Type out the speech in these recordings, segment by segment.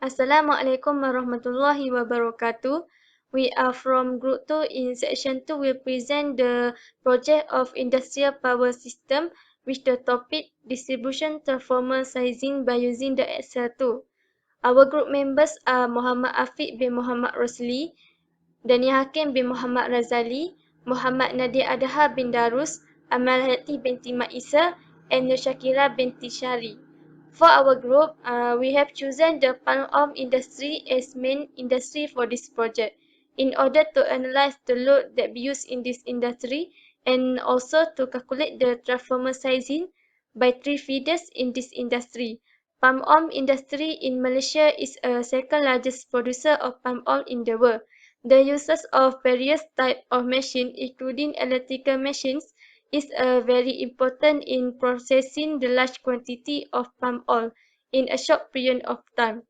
Assalamualaikum warahmatullahi wabarakatuh. We are from Group 2 in Section 2. We present the project of industrial power system with the topic distribution transformer sizing by using the Excel tool. Our group members are Muhammad Afiq bin Muhammad Rosli, Dania Hakim bin Muhammad Razali, Muhammad Nadir Adha bin Darus, Amal Hayati binti Mak Isa, and Nur Shakira binti Shari. For our group, we have chosen the palm oil industry as main industry for this project in order to analyze the load that be used in this industry and also to calculate the transformer sizing by three feeders in this industry. Palm oil industry in Malaysia is a second largest producer of palm oil in the world. The uses of various types of machines, including electrical machines, is very important in processing the large quantity of palm oil in a short period of time.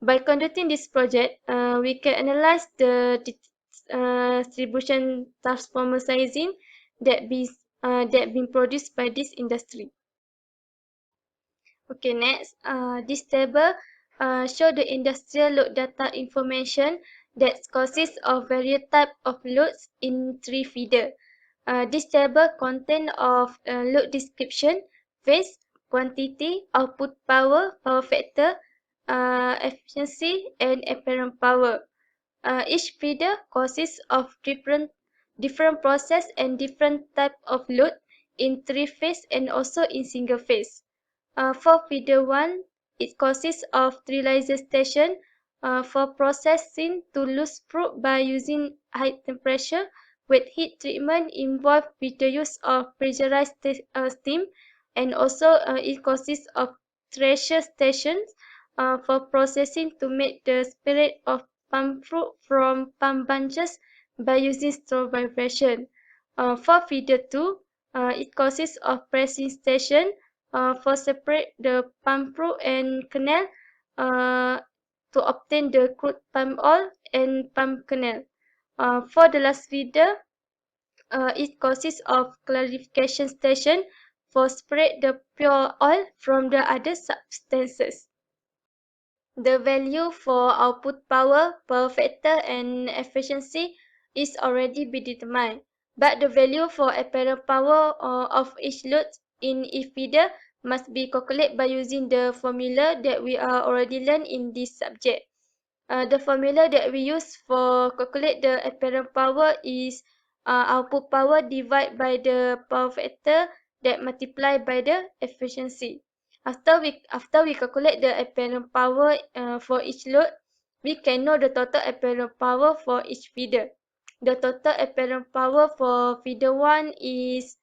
By conducting this project, we can analyze the distribution transformer sizing that been produced by this industry. Okay, next, this table show the industrial load data information that consists of various types of loads in three feeder. This table contains of load description, phase, quantity, output power, power factor, efficiency, and apparent power. Each feeder consists of different process and different type of load in three phase and also in single phase. For feeder 1, it consists of three laser stations for processing to loose fruit by using high temperature. With heat treatment involved with the use of pressurized steam, and also it consists of thresher stations for processing to make the spirit of palm fruit from palm bunches by using straw vibration. For feeder 2, it consists of pressing station for separate the palm fruit and kernel to obtain the crude palm oil and palm kernel. For the last feeder, it consists of clarification station for separate the pure oil from the other substances. The value for output power, power factor, and efficiency is already be determined, but the value for apparent power of each load in each feeder must be calculated by using the formula that we are already learned in this subject. The formula that we use for calculate the apparent power is output power divided by the power factor that multiply by the efficiency. After we calculate the apparent power for each load, we can know the total apparent power for each feeder. The total apparent power for feeder 1 is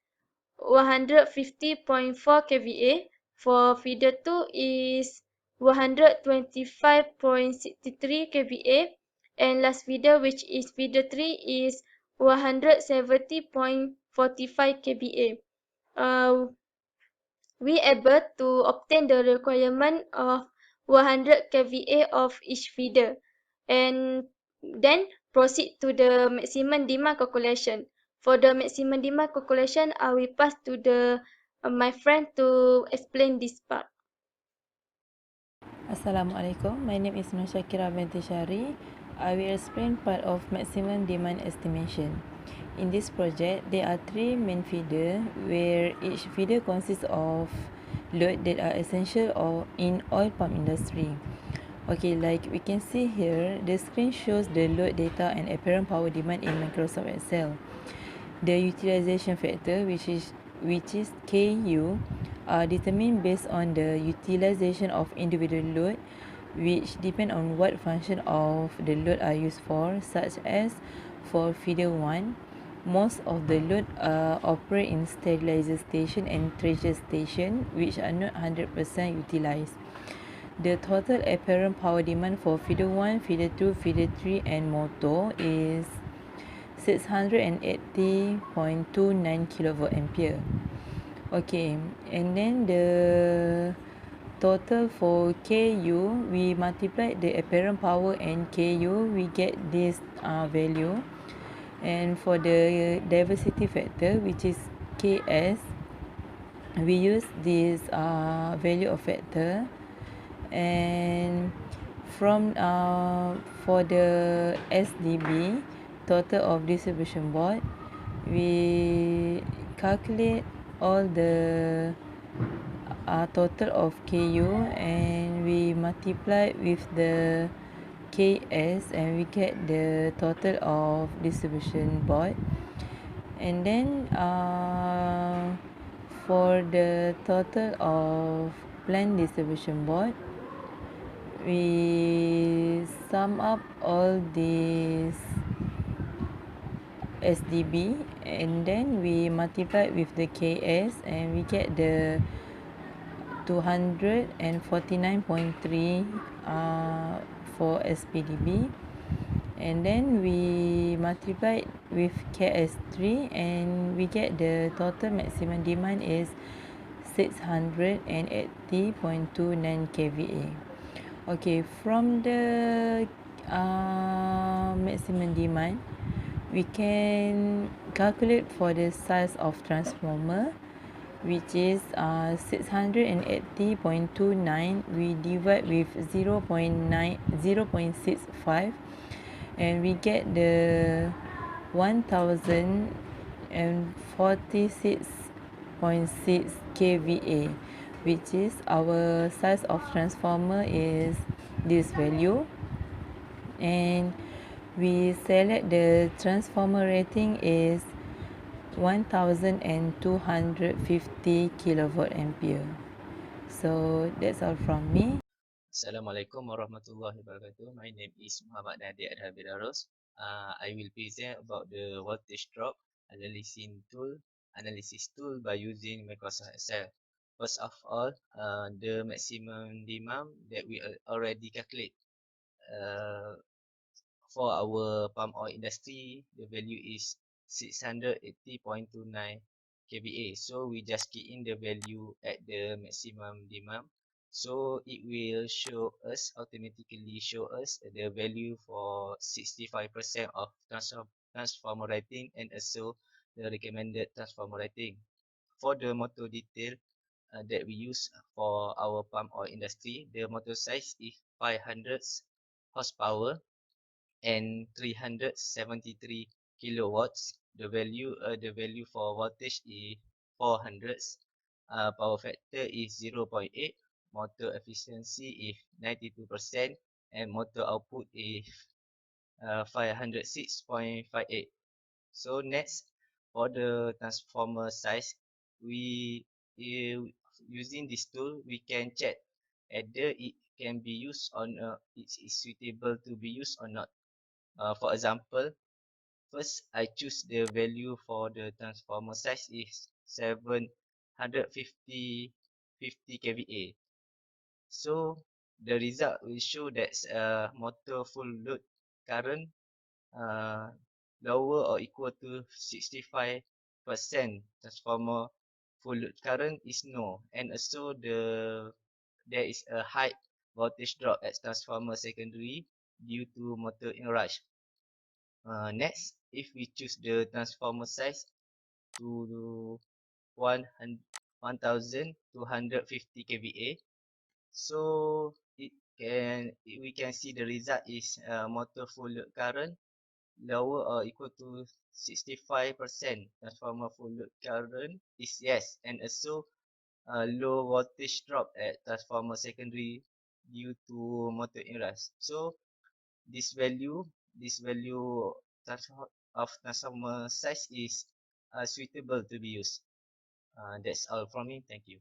150.4 kVA. For feeder 2 is 125.63 kVA, and last feeder, which is feeder 3, is 170.45 kVA. We able to obtain the requirement of 100 kVA of each feeder, and then proceed to the maximum demand calculation. For the maximum demand calculation, I will pass to my friend to explain this part. Assalamualaikum. My name is Nur Shakira binti Shari. I will explain part of maximum demand estimation. In this project, there are three main feeder where each feeder consists of load that are essential in oil palm industry. Okay, like we can see here, the screen shows the load data and apparent power demand in Microsoft Excel. The utilization factor, which is KU, are determined based on the utilization of individual load, which depend on what function of the load are used for, such as for feeder 1, most of the load operate in sterilizer station and thresher station, which are not 100% utilized. The total apparent power demand for feeder 1, feeder 2, feeder 3 and motor is 680.29 kilovolt ampere. Okay, and then the total for KU, we multiply the apparent power and KU, we get this value. And for the diversity factor, which is KS, we use this value of factor. And from for the SDB, total of distribution board, we calculate all the total of KU and we multiply with the KS and we get the total of distribution board. And then for the total of plant distribution board, we sum up all these SDB and then we multiply with the KS and we get the 249.3 for SPDB, and then we multiply with KS3 and we get the total maximum demand is 680.29 kVA. Okay, from the maximum demand, we can calculate for the size of transformer, which is 680.29. We divide with 0.65 and we get the 1046.6 kVA, which is our size of transformer is this value. And we select the transformer rating is 1250 kilovolt ampere. So that's all from me. Assalamualaikum warahmatullahi wabarakatuh. My name is Muhammad Nadir Adhabidarus. I will present about the voltage drop analysis tool by using Microsoft Excel. First of all, the maximum demand that we already calculate. For our palm oil industry, the value is 680.29 kVA. So we just key in the value at the maximum demand. So it will automatically show us the value for 65% of transformer rating and also the recommended transformer rating. For the motor detail that we use for our palm oil industry, the motor size is 500 horsepower and 373 kilowatts. The value for voltage is 400. Power factor is 0.8. Motor efficiency is 92% and motor output is 506.58. So next, for the transformer size, we using this tool we can check whether it can be used or not, it is suitable to be used or not. For example, first I choose the value for the transformer size is 750 kVA. So the result will show that motor full load current uh, lower or equal to 65%. Transformer full load current is no, and also there is a high voltage drop at transformer secondary due to motor inrush. Next, if we choose the transformer size to 1250 kVA, so we can see the result is motor full load current lower or equal to 65%. Transformer full load current is yes, and also low voltage drop at transformer secondary due to motor inrush. So this value this value of transformer size is suitable to be used. That's all from me. Thank you.